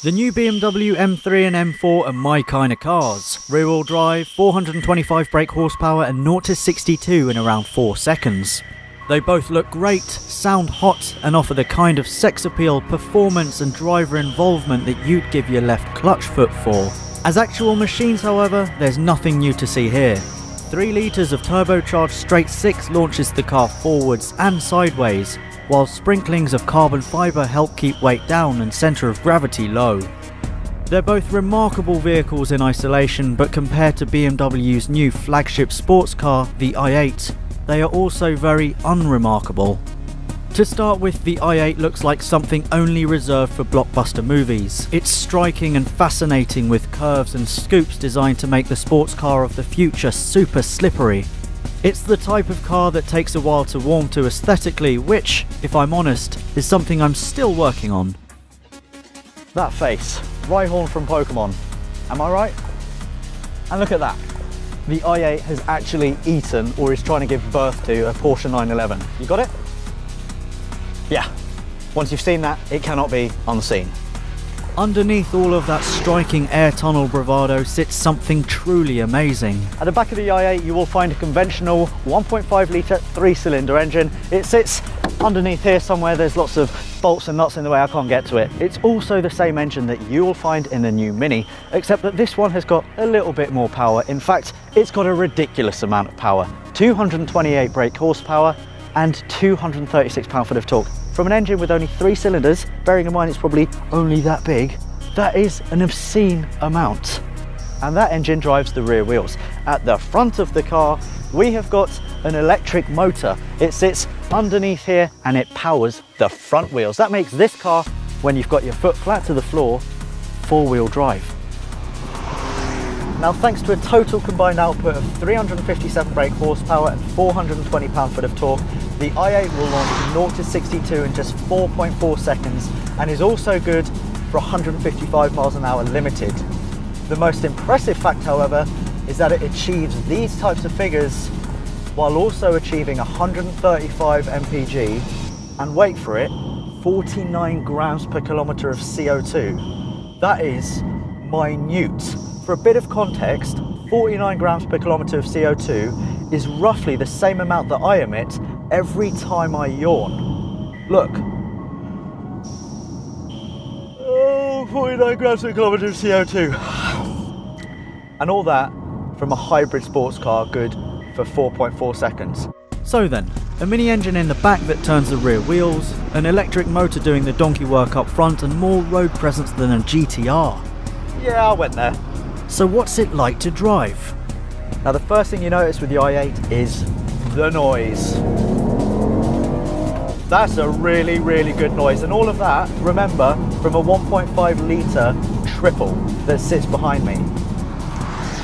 The new BMW M3 and M4 are my kind of cars. Rear-wheel drive, 425 brake horsepower and 0 to 62 in around 4 seconds. They both look great, sound hot and offer the kind of sex appeal, performance and driver involvement that you'd give your left clutch foot for. As actual machines, however, there's nothing new to see here. 3 litres of turbocharged straight 6 launches the car forwards and sideways, while sprinklings of carbon fibre help keep weight down and centre of gravity low. They're both remarkable vehicles in isolation, but compared to BMW's new flagship sports car, the i8, they are also very unremarkable. To start with, the i8 looks like something only reserved for blockbuster movies. It's striking and fascinating with curves and scoops designed to make the sports car of the future super slippery. It's the type of car that takes a while to warm to aesthetically, which, if I'm honest, is something I'm still working on. That face, Rhyhorn from Pokemon, am I right? And look at that. The i8 has actually eaten, or is trying to give birth to, a Porsche 911. You got it? Yeah. Once you've seen that, it cannot be unseen. Underneath all of that striking air tunnel bravado sits something truly amazing. At the back of the i8 you will find a conventional 1.5 litre 3-cylinder engine. It sits underneath here somewhere. There's lots of bolts and nuts in the way, I can't get to it. It's also the same engine that you will find in the new Mini, except that this one has got a little bit more power. In fact, it's got a ridiculous amount of power. 228 brake horsepower and 236 pound-foot of torque. From an engine with only 3 cylinders, bearing in mind it's probably only that big, that is an obscene amount. And that engine drives the rear wheels. At the front of the car, we have got an electric motor. It sits underneath here and it powers the front wheels. That makes this car, when you've got your foot flat to the floor, 4-wheel drive. Now, thanks to a total combined output of 357 brake horsepower and 420 pound-foot of torque, the i8 will launch 0 to 62 in just 4.4 seconds and is also good for 155 miles an hour limited. The most impressive fact, however, is that it achieves these types of figures while also achieving 135 mpg and, wait for it, 49 grams per kilometre of CO2. That is minute. For a bit of context, 49 grams per kilometre of CO2 is roughly the same amount that I emit every time I yawn. Look. Oh, 49 grams per kilometre of CO2. And all that from a hybrid sports car good for 4.4 seconds. So then, a mini engine in the back that turns the rear wheels, an electric motor doing the donkey work up front, and more road presence than a GTR. Yeah, I went there. So what's it like to drive? Now, the first thing you notice with the i8 is the noise. That's a really, really good noise. And all of that, remember, from a 1.5 litre triple that sits behind me.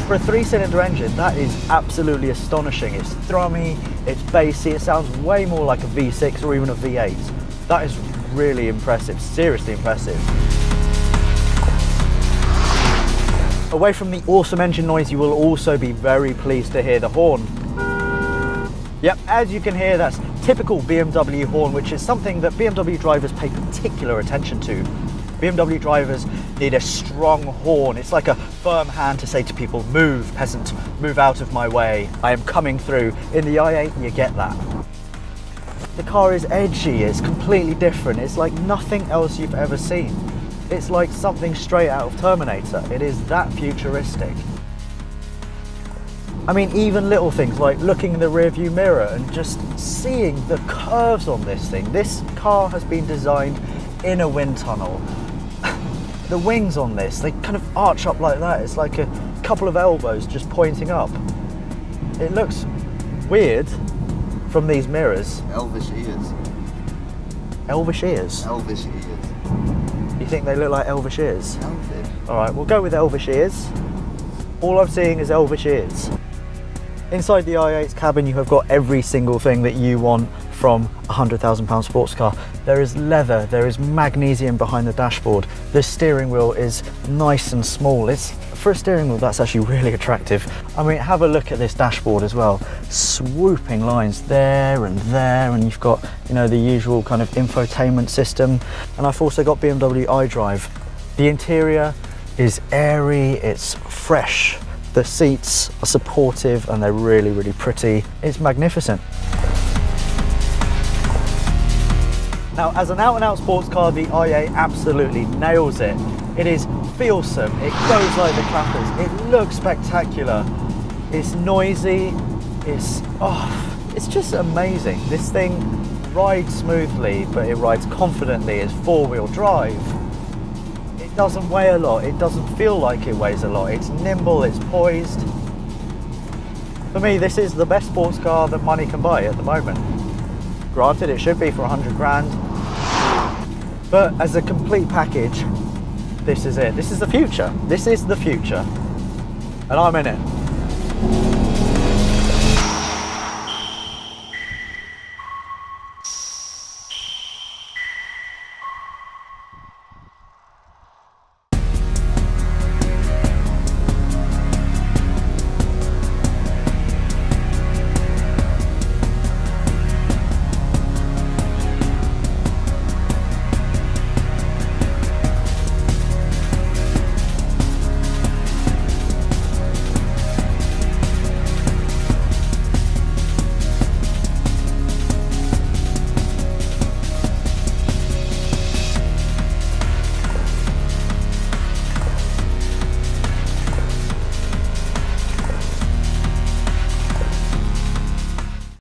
For a 3-cylinder engine, that is absolutely astonishing. It's thrummy, it's bassy, it sounds way more like a V6 or even a V8. That is really impressive, seriously impressive. Away from the awesome engine noise, you will also be very pleased to hear the horn. Yep, as you can hear, that's typical BMW horn, which is something that BMW drivers pay particular attention to. BMW drivers need a strong horn. It's like a firm hand to say to people, move, peasant, move out of my way. I am coming through. In the i8, you get that. The car is edgy, it's completely different. It's like nothing else you've ever seen. It's like something straight out of Terminator. It is that futuristic. I mean, even little things like looking in the rearview mirror and just seeing the curves on this thing. This car has been designed in a wind tunnel. The wings on this, they kind of arch up like that. It's like a couple of elbows just pointing up. It looks weird from these mirrors. Elvish ears. Elvish ears? Elvish ears. You think they look like elvish ears? Elvish. All right, we'll go with elvish ears. All I'm seeing is elvish ears. Inside the i8's cabin, you have got every single thing that you want from a £100,000 sports car. There is leather, there is magnesium behind the dashboard. The steering wheel is nice and small. For a steering wheel, that's actually really attractive. I mean, have a look at this dashboard as well. Swooping lines there, and you've got, you know, the usual kind of infotainment system. And I've also got BMW iDrive. The interior is airy, it's fresh. The seats are supportive and they're really, really pretty. It's magnificent. Now, as an out-and-out sports car, the i8 absolutely nails it. It is feelsome, it goes like the clappers, it looks spectacular, it's noisy, it's just amazing. This thing rides smoothly, but it rides confidently. It's four-wheel drive. It doesn't weigh a lot, it doesn't feel like it weighs a lot. It's nimble, it's poised. For me, this is the best sports car that money can buy at the moment. Granted, it should be for 100 grand, but as a complete package, this is it. This is the future. This is the future, and I'm in it.